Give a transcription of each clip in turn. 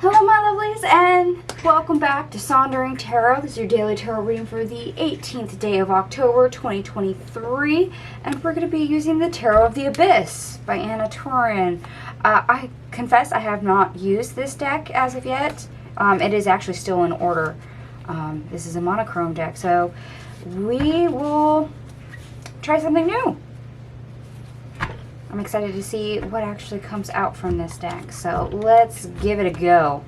Hello my lovelies, and welcome back to Sondering Tarot. This is your daily tarot reading for the 18th day of October 2023, and we're going to be using the Tarot of the Abyss by Tourian. I confess I have not used this deck as of yet. It is actually still in order. This is a monochrome deck, so we will try something new. I'm excited to see what actually comes out from this deck, so let's give it a go.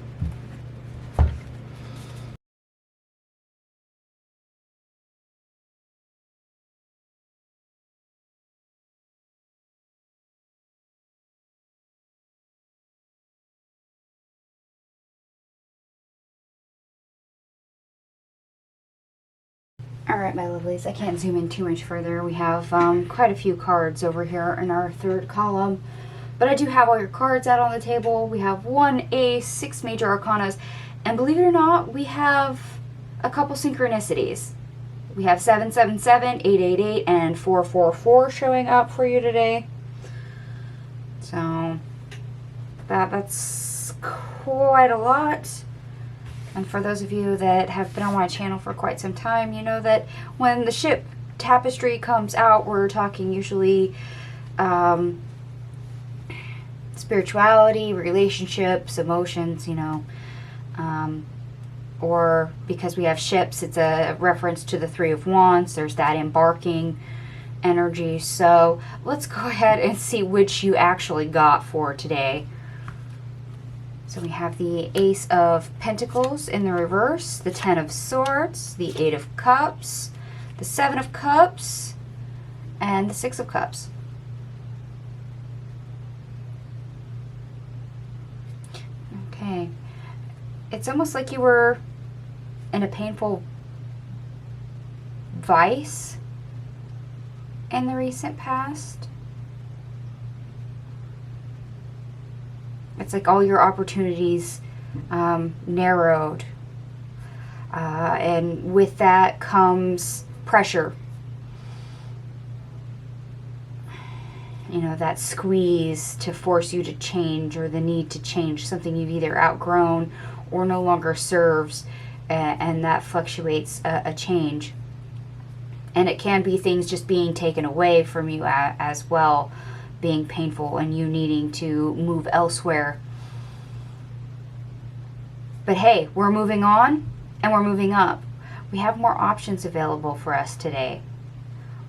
Alright, my lovelies, I can't zoom in too much further. We have quite a few cards over here in our third column. But I do have all your cards out on the table. We have 1 ace, 6 major arcanas, and believe it or not, we have a couple synchronicities. We have 777, 888, and 444 showing up for you today. So that's quite a lot. And for those of you that have been on my channel for quite some time, you know that when the ship tapestry comes out, we're talking usually spirituality, relationships, emotions, you know. Or because we have ships, it's a reference to the Three of Wands. There's that embarking energy. So let's go ahead and see which you actually got for today. So we have the Ace of Pentacles in the reverse, the 10 of Swords, the 8 of Cups, the 7 of Cups, and the 6 of Cups. Okay. It's almost like you were in a painful vice in the recent past. It's like all your opportunities narrowed. And with that comes pressure. You know, that squeeze to force you to change, or the need to change something you've either outgrown or no longer serves, and that fluctuates a change. And it can be things just being taken away from you as well, being painful and you needing to move elsewhere. But hey, we're moving on and we're moving up. We have more options available for us today.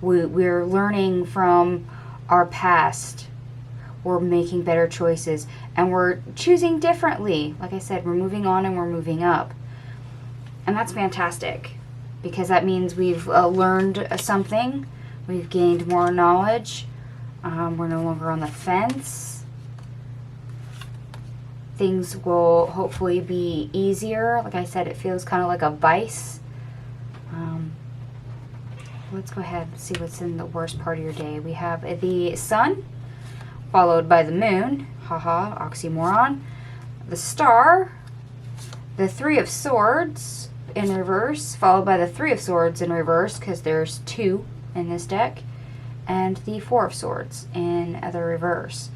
We're learning from our past. We're making better choices and we're choosing differently. Like I said, we're moving on and we're moving up. And that's fantastic, because that means we've learned something. We've gained more knowledge. We're no longer on the fence. Things will hopefully be easier. Like I said, it feels kind of like a vice. Let's go ahead and see what's in the worst part of your day. We have the Sun, followed by the Moon. Haha, oxymoron. The Star, the Three of Swords in reverse, followed by the Three of Swords in reverse, because there's 2 in this deck, and the Four of Swords in the reverse.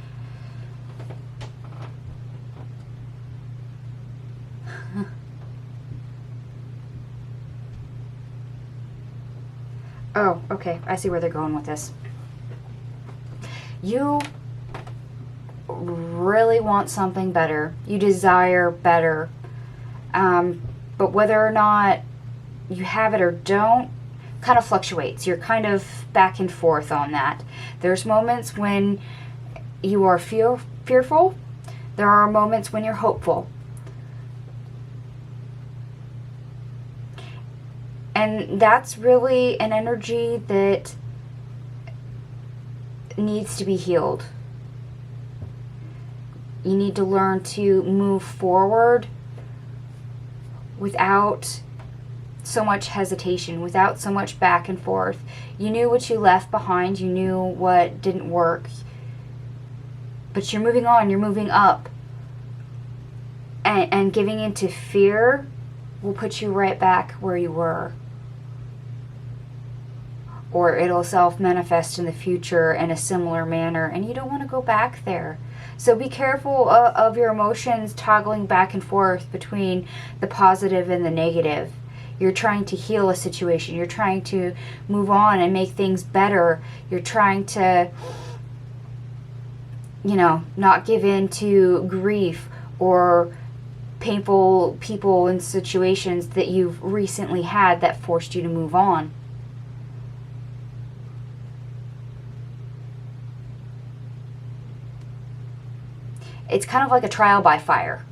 Oh, okay. I see where they're going with this. You really want something better. You desire better. But whether or not you have it or don't kind of fluctuates. You're kind of back and forth on that. There's moments when you are fearful. There are moments when you're hopeful. And that's really an energy that needs to be healed. You need to learn to move forward without so much hesitation, without so much back and forth. You knew what you left behind. You knew what didn't work. But you're moving on. You're moving up. And giving into fear will put you right back where you were. or it'll self-manifest in the future in a similar manner, and you don't want to go back there. So be careful of your emotions toggling back and forth between the positive and the negative. You're trying to heal a situation. You're trying to move on and make things better. You're trying to, not give in to grief or painful people and situations that you've recently had that forced you to move on. It's kind of like a trial by fire.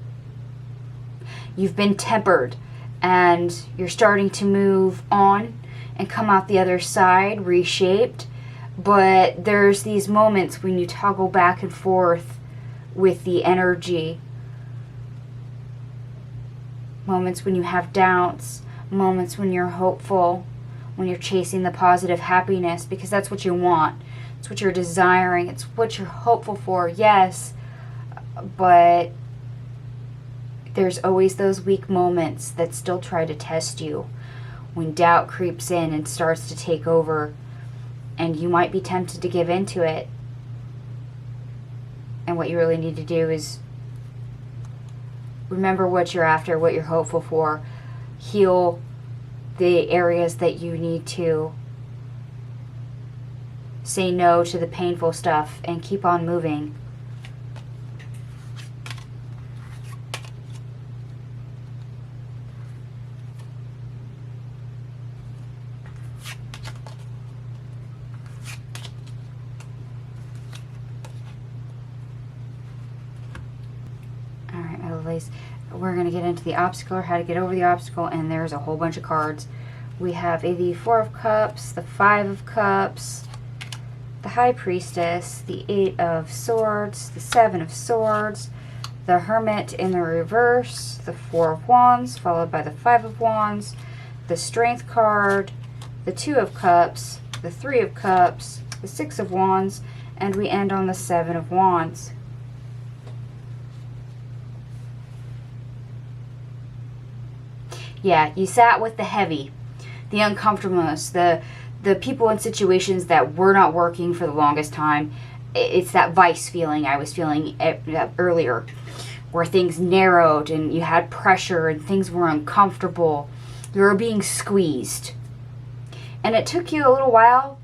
You've been tempered and you're starting to move on and come out the other side reshaped, but there's these moments when you toggle back and forth with the energy. Moments when you have doubts, moments when you're hopeful, when you're chasing the positive happiness, because that's what you want. It's what you're desiring. It's what you're hopeful for, yes. But there's always those weak moments that still try to test you. When doubt creeps in and starts to take over, and you might be tempted to give into it. And what you really need to do is remember what you're after, what you're hopeful for. Heal the areas that you need to. Say no to the painful stuff and keep on moving. Alright, my lovelies, we're going to get into the obstacle, or how to get over the obstacle, and there's a whole bunch of cards. We have the Four of Cups, the Five of Cups, the High Priestess, the Eight of Swords, the Seven of Swords, the Hermit in the reverse, the Four of Wands, followed by the Five of Wands, the Strength card, the Two of Cups, the Three of Cups, the Six of Wands, and we end on the Seven of Wands. Yeah, you sat with the heavy, the uncomfortableness, the people in situations that were not working for the longest time. It's that vice feeling I was feeling earlier, where things narrowed and you had pressure and things were uncomfortable. You were being squeezed. And it took you a little while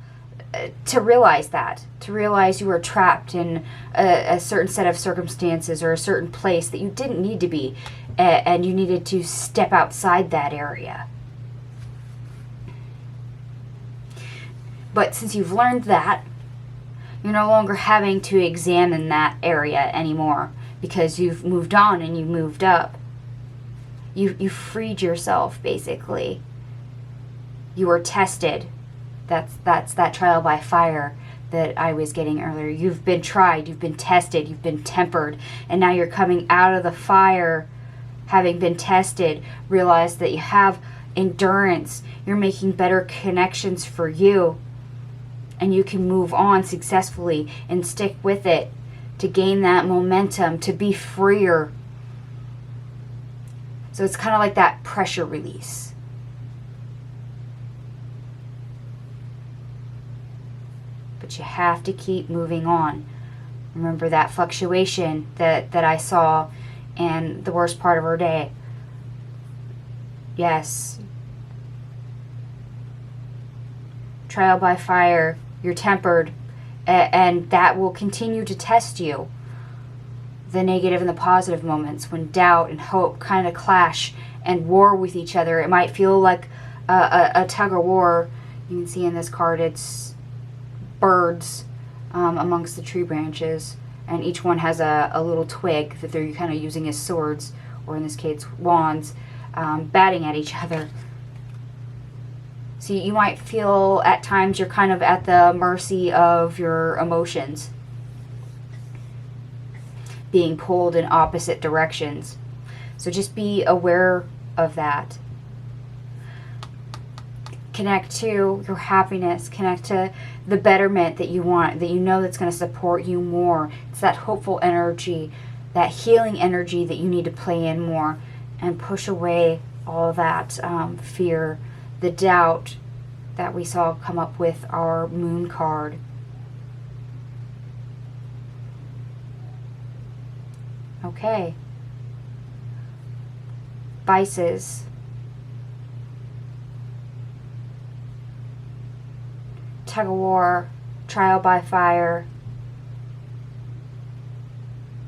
to realize that, to realize you were trapped in a certain set of circumstances or a certain place that you didn't need to be, and you needed to step outside that area. But since you've learned that, you're no longer having to examine that area anymore, because you've moved on and you moved up. You freed yourself, basically. You were tested. That's that trial by fire that I was getting earlier. You've been tried, you've been tested, you've been tempered, and now you're coming out of the fire, having been tested. Realize that you have endurance. You're making better connections for you, and you can move on successfully and stick with it to gain that momentum, to be freer. So it's kind of like that pressure release. But you have to keep moving on. Remember that fluctuation that I saw in the worst part of our day. Yes. Trial by fire. You're tempered. And that will continue to test you. The negative and the positive moments, when doubt and hope kind of clash and war with each other. It might feel like a tug of war. You can see in this card it's birds amongst the tree branches, and each one has a little twig that they're kind of using as swords, or in this case wands, batting at each other. So you might feel at times you're kind of at the mercy of your emotions, being pulled in opposite directions. So just be aware of that. Connect to your happiness, connect to the betterment that you want, that you know that's going to support you more. It's that hopeful energy, that healing energy that you need to play in more, and push away all that fear, the doubt, that we saw come up with our moon card. Okay. Vices. Tug of war. Trial by fire.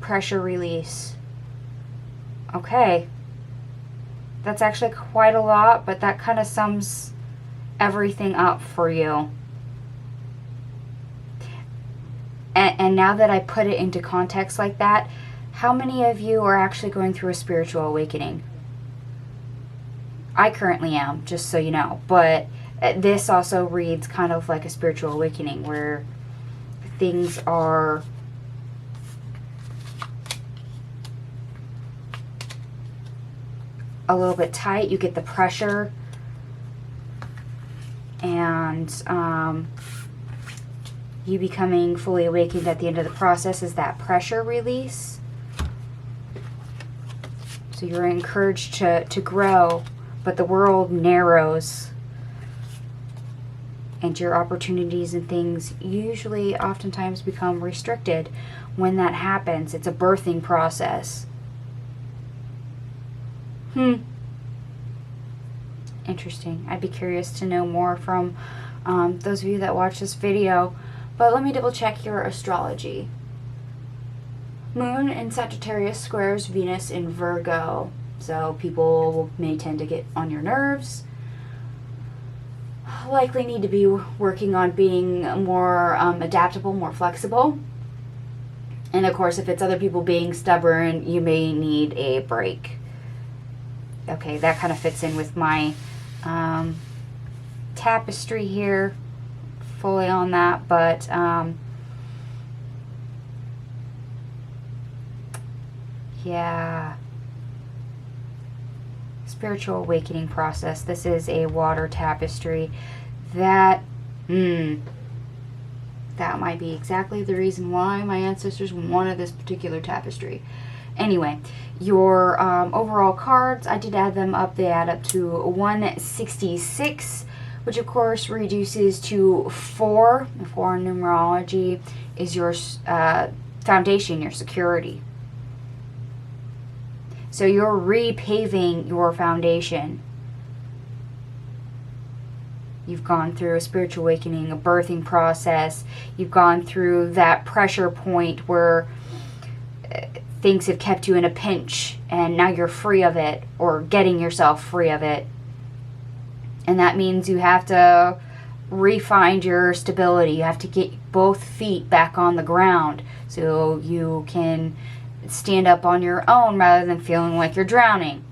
Pressure release. Okay. That's actually quite a lot, but that kind of sums everything up for you. And now that I put it into context like that, how many of you are actually going through a spiritual awakening? I currently am, just so you know. But this also reads kind of like a spiritual awakening where things are a little bit tight. You get the pressure, and you becoming fully awakened at the end of the process is that pressure release. So you're encouraged to grow, but the world narrows, and your opportunities and things usually oftentimes become restricted. When that happens, it's a birthing process. Interesting. I'd be curious to know more from those of you that watch this video. But let me double check your astrology. Moon in Sagittarius squares Venus in Virgo. So people may tend to get on your nerves. Likely need to be working on being more adaptable, more flexible. And of course, if it's other people being stubborn, you may need a break. Okay, that kind of fits in with my tapestry here. Fully on that, but yeah. Spiritual awakening process. This is a water tapestry. That might be exactly the reason why my ancestors wanted this particular tapestry. Anyway, your overall cards, I did add them up. They add up to 166, which of course reduces to 4. The 4 in numerology is your foundation, your security. So you're repaving your foundation. You've gone through a spiritual awakening, a birthing process. You've gone through that pressure point where things have kept you in a pinch, and now you're free of it, or getting yourself free of it. And that means you have to re-find your stability. You have to get both feet back on the ground so you can stand up on your own rather than feeling like you're drowning.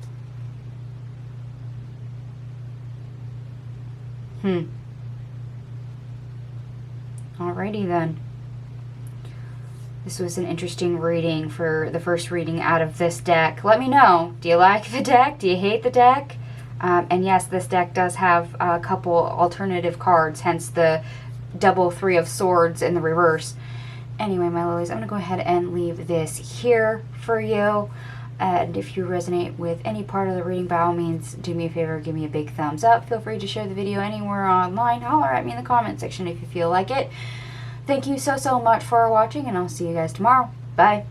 Alrighty then. This was an interesting reading for the first reading out of this deck. Let me know. Do you like the deck? Do you hate the deck? And yes, this deck does have a couple alternative cards, hence the double 3 of swords in the reverse. Anyway, my lilies, I'm going to go ahead and leave this here for you. And if you resonate with any part of the reading, by all means, do me a favor, give me a big thumbs up. Feel free to share the video anywhere online. Holler at me in the comment section if you feel like it. Thank you so much for watching, and I'll see you guys tomorrow. Bye.